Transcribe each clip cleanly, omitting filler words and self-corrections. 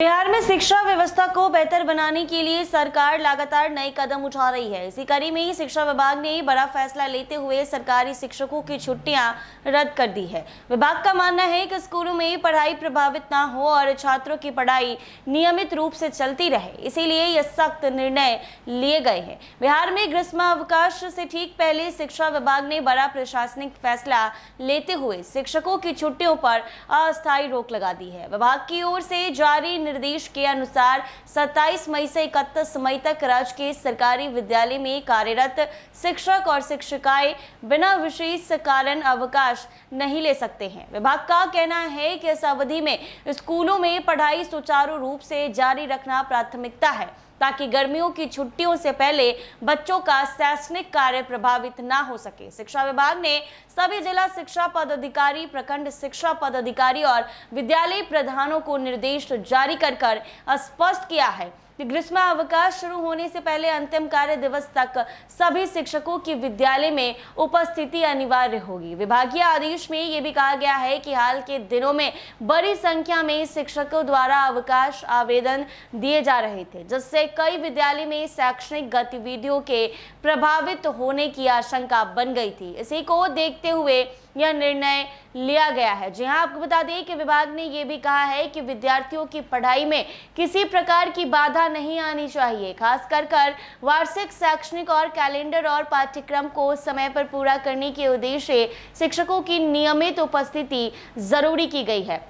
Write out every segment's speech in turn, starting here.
बिहार में शिक्षा व्यवस्था को बेहतर बनाने के लिए सरकार लगातार नए कदम उठा रही है। इसी कड़ी में शिक्षा विभाग ने बड़ा फैसला लेते हुए सरकारी शिक्षकों की छुट्टियां रद्द कर दी है। विभाग का मानना है कि स्कूलों में पढ़ाई प्रभावित ना हो और छात्रों की पढ़ाई नियमित रूप से चलती रहे, इसीलिए यह सख्त निर्णय लिए गए हैं। बिहार में ग्रीष्मावकाश से ठीक पहले शिक्षा विभाग ने बड़ा प्रशासनिक फैसला लेते हुए शिक्षकों की छुट्टियों पर अस्थायी रोक लगा दी है। विभाग की ओर से जारी निर्देश के अनुसार 27 मई से 31 मई तक राज्य के सरकारी विद्यालय में कार्यरत शिक्षक और शिक्षिकाएं बिना विशेष कारण अवकाश नहीं ले सकते हैं। विभाग का कहना है कि इस अवधि में स्कूलों में पढ़ाई सुचारू रूप से जारी रखना प्राथमिकता है, ताकि गर्मियों की छुट्टियों से पहले बच्चों का शैक्षणिक कार्य प्रभावित ना हो सके। शिक्षा विभाग ने सभी जिला शिक्षा पदाधिकारी, प्रखंड शिक्षा पदाधिकारी और विद्यालय प्रधानों को निर्देश जारी कर स्पष्ट किया है कि ग्रीष्मावकाश शुरू होने से पहले अंतिम कार्य दिवस तक सभी शिक्षकों की विद्यालय में उपस्थिति अनिवार्य होगी। विभागीय आदेश में ये भी कहा गया है कि हाल के दिनों में बड़ी संख्या में शिक्षकों द्वारा अवकाश आवेदन दिए जा रहे थे, जिससे कई विद्यालय में शैक्षणिक गतिविधियों के प्रभावित होने की आशंका बन गई थी। इसी को देखते हुए यह निर्णय लिया गया है। जी हां, आपको बता दें कि विभाग ने यह भी कहा है कि विद्यार्थियों की पढ़ाई में किसी प्रकार की बाधा नहीं आनी चाहिए। खास कर वार्षिक शैक्षणिक और कैलेंडर और पाठ्यक्रम को समय पर पूरा करने के उद्देश्य से शिक्षकों की नियमित उपस्थिति जरूरी की गई है।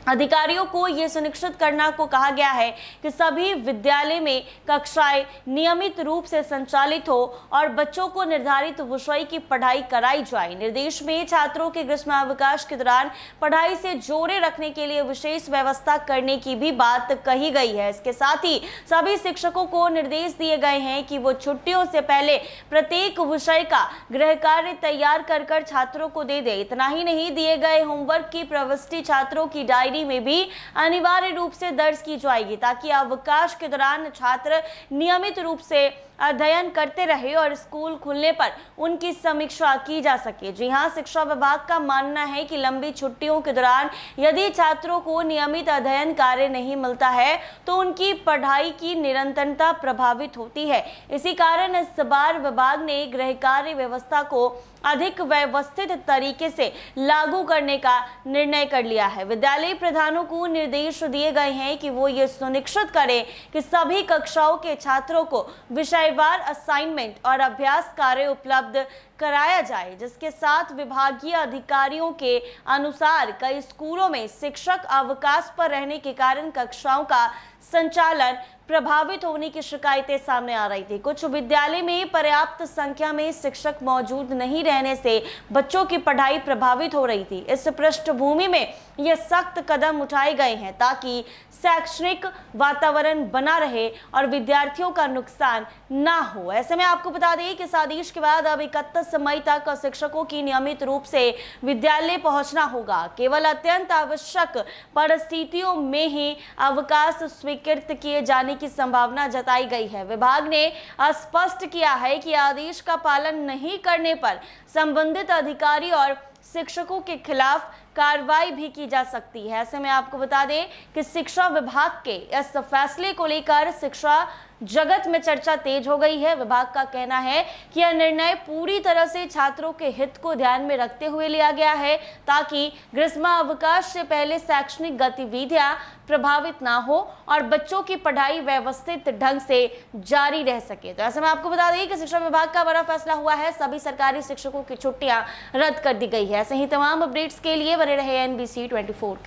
अधिकारियों को यह सुनिश्चित करना को कहा गया है कि सभी विद्यालय में कक्षाएं नियमित रूप से संचालित हो और बच्चों को निर्धारित विषय की पढ़ाई कराई जाए। निर्देश में छात्रों के ग्रीष्मावकाश के दौरान पढ़ाई से जोड़े रखने के लिए विशेष व्यवस्था करने की भी बात कही गई है। इसके साथ ही सभी शिक्षकों को निर्देश दिए गए हैं कि वो छुट्टियों से पहले प्रत्येक विषय का गृह कार्य तैयार कर छात्रों को दे दे। इतना ही नहीं, दिए गए होमवर्क की प्रविष्टि छात्रों की डायरी में भी अनिवार्य रूप से दर्ज की जाएगी, ताकि अवकाश के दौरान छात्र नियमित रूप से अध्ययन करते रहे और स्कूल खुलने पर उनकी समीक्षा की जा सके। जी हां, शिक्षा विभाग का मानना है कि लंबी छुट्टियों के दौरान यदि छात्रों को नियमित अध्ययन कार्य नहीं मिलता है तो उनकी पढ़ाई की निरंतरता प्रभावित होती है। इसी कारण इस बार विभाग ने गृह कार्य व्यवस्था को अधिक व्यवस्थित तरीके से लागू करने का निर्णय कर लिया है। विद्यालय प्रधानों को निर्देश दिए गए हैं कि वो ये सुनिश्चित करें कि सभी कक्षाओं के छात्रों को विषयवार असाइनमेंट और अभ्यास कार्य उपलब्ध कराया जाए, जिसके साथ विभागीय अधिकारियों के अनुसार कई स्कूलों में शिक्षक अवकाश पर रहने के कारण कक्षाओं का संचालन प्रभावित होने की शिकायतें सामने आ रही थी। कुछ विद्यालय में पर्याप्त संख्या में शिक्षक मौजूद नहीं रहने से बच्चों की पढ़ाई प्रभावित हो रही थी। इस पृष्ठभूमि में ये सख्त कदम उठाए गए हैं ताकि शैक्षणिक वातावरण बना रहे और विद्यार्थियों का नुकसान ना हो। ऐसे में आपको बता दें कि इस आदेश के बाद अब 31 मई तक शिक्षकों की नियमित रूप से विद्यालय पहुंचना होगा। केवल अत्यंत आवश्यक परिस्थितियों में ही अवकाश स्वीकृत किए जाने की संभावना जताई गई है। विभाग ने स्पष्ट किया है कि आदेश का पालन नहीं करने पर संबंधित अधिकारी और शिक्षकों के खिलाफ कार्रवाई भी की जा सकती है। ऐसे में आपको बता दें कि शिक्षा विभाग के इस फैसले को लेकर शिक्षा जगत में चर्चा तेज हो गई है। विभाग का कहना है कि यह निर्णय पूरी तरह से छात्रों के हित को ध्यान में रखते हुए लिया गया है, ताकि ग्रीष्मावकाश से पहले शैक्षणिक गतिविधियां प्रभावित ना हो और बच्चों की पढ़ाई व्यवस्थित ढंग से जारी रह सके। तो ऐसे में आपको बता दें कि शिक्षा विभाग का बड़ा फैसला हुआ है। सभी सरकारी शिक्षकों की छुट्टियां रद्द कर दी गई है। ऐसे ही तमाम अपडेट्स के लिए बने रहे NBC 24 के